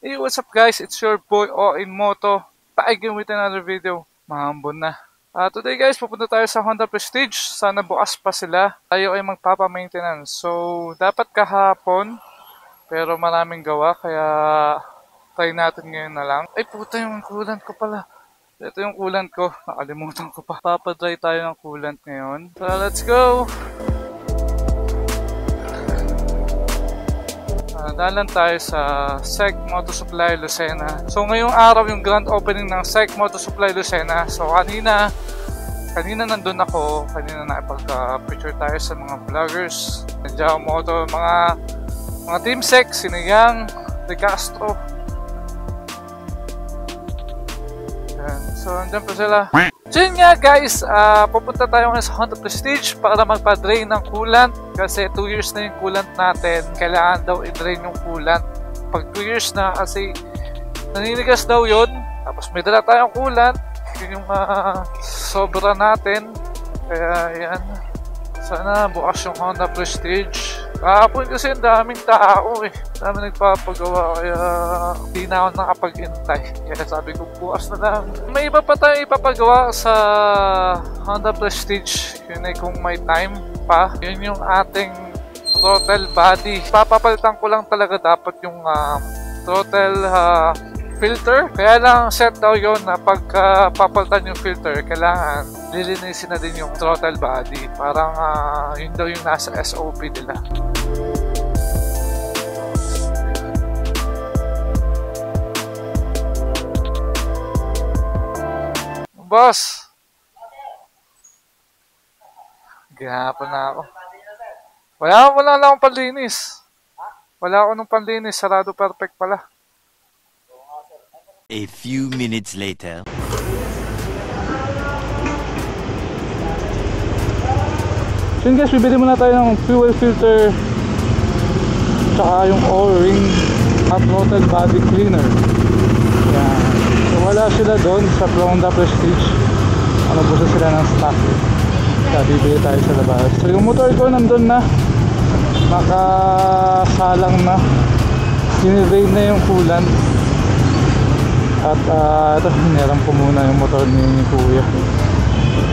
Hey, what's up guys? It's your boy in Moto. Back again with another video. Mahambon na. Today guys, pupunta tayo sa Honda Prestige. Sana bukas pa sila. Tayo ay magpapa-maintenance. So, dapat kahapon. Pero maraming gawa. Kaya, try natin ngayon na lang. Ay puta, yung coolant ko pala. Ito yung coolant ko. Nakalimutan ko pa. Papadry tayo ng coolant ngayon. So, let's go! Dalan tayo sa SEC Moto Supply Lucena. So ngayong araw yung grand opening ng SEC Moto Supply Lucena. So kanina nandun ako. Kanina nakipag-picture tayo sa mga vloggers. Nandiyan moto, mga Team SEC, Sinayang, De Castro. So nandiyan pa sila. So yun nga guys, pupunta tayo ngayon sa Honda Prestige para magpa-drain ng coolant kasi 2 years na yung coolant natin. Kailangan daw i-drain yung coolant. Pag 2 years na kasi naninigas daw yun. Tapos may dala tayong coolant. Yun yung sobra natin. Kaya yan. Sana bukas yung Honda Prestige. Kahapon kasi ang daming tao eh. Dami nagpapagawa kaya hindi na ako nakapag-intay. Kaya sabi ko bukas na lang. May iba pa tayo ipapagawa sa Honda Prestige. Yun ay kung may time pa. Yun yung ating throttle body. Papapalitan ko lang talaga dapat yung throttle filter. Kaya lang set daw yun na pagka papalitan yung filter, kailangan lilinisin na din yung throttle body. Parang yun daw yung nasa SOP nila. Boss! Gihapon na ako. Wala lang akong panlinis. Wala ako nung panlinis. Sarado perfect pala. A few minutes later. So yun guys, bibili muna tayo ng fuel filter tsaka yung O-ring at throttle body cleaner. Yan. So wala sila doon sa Honda Prestige. Busa sila ng stock. Kaya bibili tayo sa labas. So yung motor ko nandun na. Nakasalang na. Sinirain na yung coolant. At ito, hiniram ko muna yung motor ni Kuya,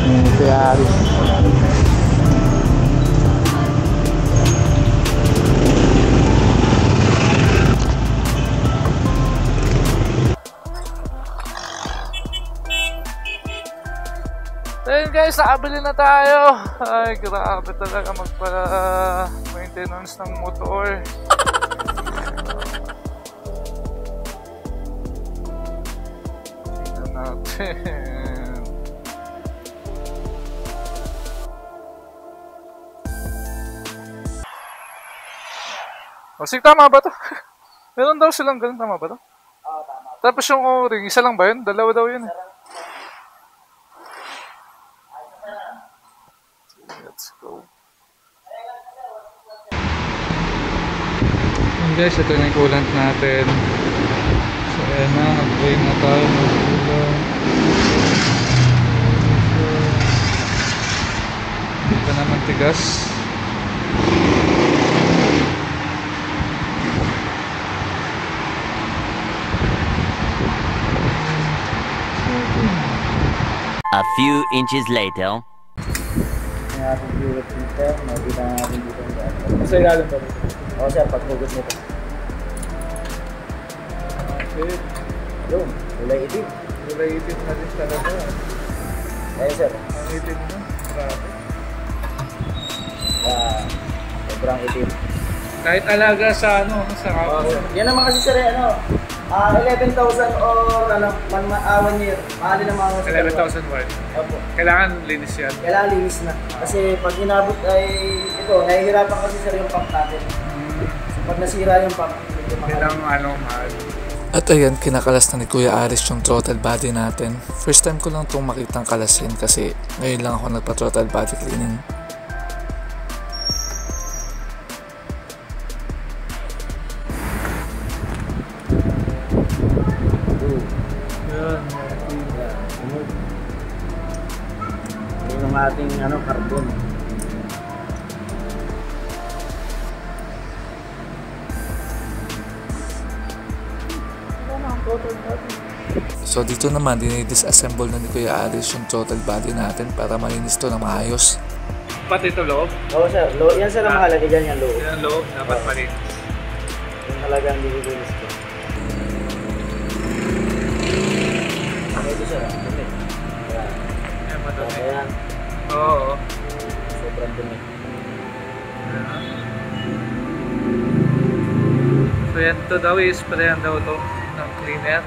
ni Kuya Aris. Ayun guys, nakabili na tayo. Ay, grabe talaga magpa-maintenance ng motor. Sige, tama ba to? Meron daw silang ganun, tama ba to? Oo, tama. Tapos yung O-ring, isa lang ba yun? Dalawa daw yun eh. Let's go. And guys, ito yung coolant natin. So ayan na, nag-drain na tayo ng coolant. Hindi pa naman tigas. A few inches later. May ating fuel filter, nakita natin dito ang daan. Sa ilalim ba? Oo sir, paghugot nito. Okay. Yun, kulay itim. Kulay itim na din talaga. Ayun sir. Ang itim na. Grabe. Sobrang itim. Kahit alaga sa sa kapos. Yan naman kasi sir, 11,000 or 1 year. Mahali na mga 11,000 watt. Opo. Kailangan linis yan. Kailangan linis na. Kasi pag inabot ay ito, nahihirapan kasi sir yung pump natin. So pag nasira yung pump, medyo mahal. Kailangan mahal. At ayan, kinakalas na ni Kuya Aris yung throttle body natin. First time ko lang itong makitang kalasin kasi ngayon lang ako nagpa-throttle body cleaning. Yan. Yun ang ating carbon. throttle body. So dito naman, dinidisassemble na ni Kuya Aris yung throttle body natin para malinis to na maayos. Pati ito loob? Oo sir, yan sir ang mahalaga dyan yung loob. Yan loob, dapat malinis. Yung talagang dilinis ko. Ito sir, dumi. Yan, madumi. Ayan, Oo. sobrang dumi. So yan to daw is sprayan daw to ng cleaner.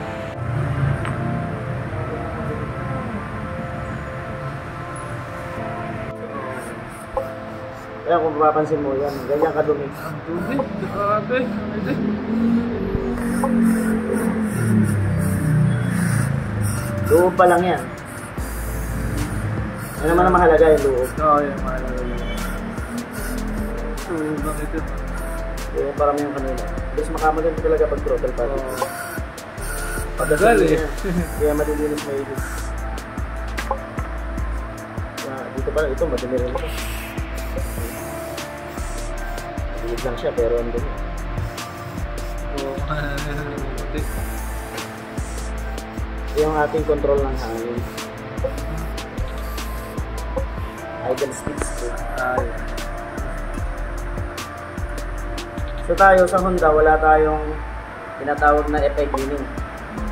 Kaya kung mapapansin mo yan, ganyan kadumi. Ang dumi, grabe. Loob pa lang yan. Yan naman ang mahalaga yung loob. Oo, yan mahalaga yun. So, bakit ito? Yung parang yung kanila. Mas makamagan talaga pag throttle pa. Pagdagal eh. Kaya madilinis may ibig. Dito pa lang ito, madumi rin ito. Maliit lang siya pero ang dumi. Oo, Ito yung ating control ng hangin. Idle sticks po. So tayo sa Honda, wala tayong tinatawag na FI cleaning.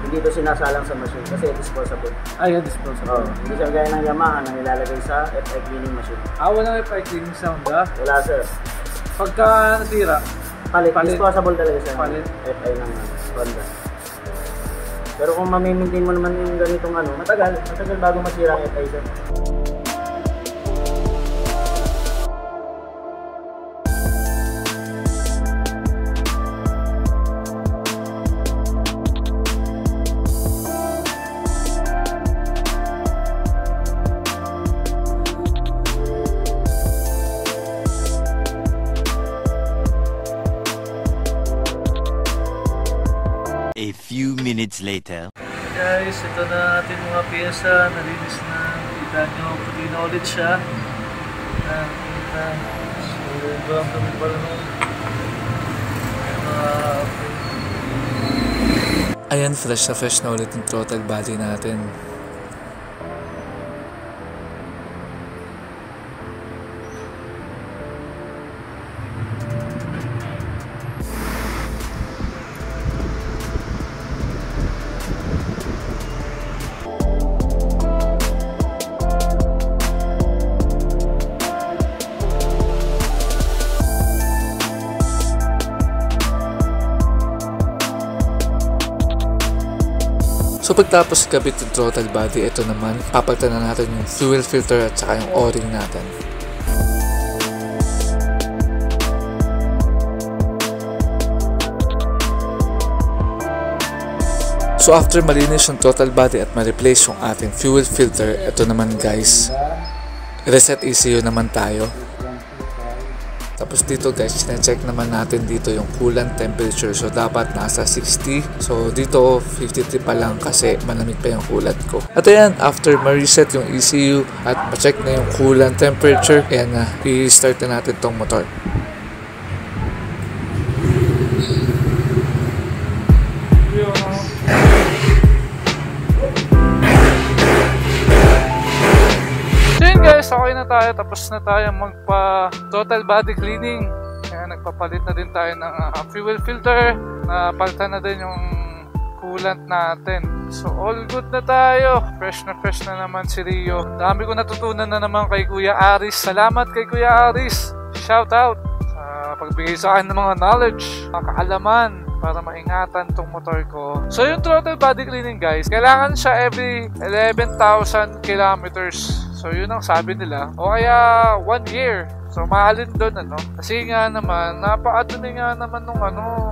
Hindi ito sinasalang sa machine kasi disposable. Yan, disposable. Hindi siya gaya ng Yamaha na nilalagay sa FI cleaning machine. Walang FI cleaning sound Wala sir. Pagka natira, Palit. Palit. Disposable talaga siya. Palit. FI ng Honda. Pero kung mamimaintain mo naman yung ganitong matagal bago masira ang FI sir. A few minutes later. guys, ito na ating mga piyesa, nalinis na. Kita nyo, puti na ulit siya. Kita. So, sobrang dami pala nung Ayan, fresh na ulit yung throttle body natin. So pagtapos kabit yung throttle body, ito naman, papalitan na natin yung fuel filter at saka yung o-ring natin. So after malinis yung throttle body at ma-replace yung ating fuel filter, ito naman guys, reset ECU naman tayo. Tapos dito guys, check naman natin dito yung coolant temperature. So dapat nasa 60. So dito 53 pa lang kasi malamig pa yung coolant ko. At ayan, after ma-reset yung ECU at ma-check na yung coolant temperature, ayan na, i-start na natin tong motor. Guys, okay na tayo. Tapos na tayo magpa total body cleaning. Kaya nagpapalit na din tayo ng fuel filter. Napalitan na din yung coolant natin. So all good na tayo. Fresh na naman si Rio. Dami ko natutunan na naman kay Kuya Aris. Salamat kay Kuya Aris. Shout out sa pagbigay sa akin ng mga knowledge, mga kaalaman para maingatan tong motor ko. So yung throttle body cleaning guys, kailangan siya every 11,000 kilometers. So yun ang sabi nila. O kaya 1 year. So mahalin doon Kasi nga naman, napakadumi nga naman nung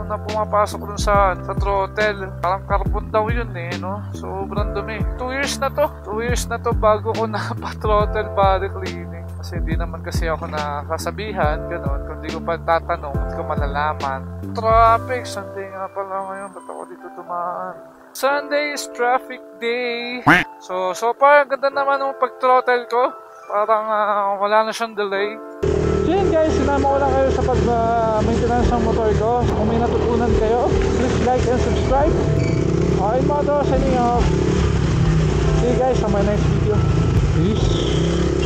na pumapasok dun sa throttle. Parang carbon daw yun Sobrang dumi. 2 years na to. 2 years na to bago ko napa-throttle body cleaning. Kasi hindi naman kasi ako nakasabihan, gano'n. Kung di ko pa tatanong, hindi ko malalaman. Traffic, Sunday nga pala ngayon. Ba't ako dito dumaan? Sunday is traffic day. So far, ganda naman ng pag-throttle ko. Parang wala na siyang delay. So yun guys, sinama ko lang kayo sa pag-maintenance ng motor ko. Kung may natutunan kayo, please like and subscribe. Okay, Signing off. See you guys on my next video. Peace.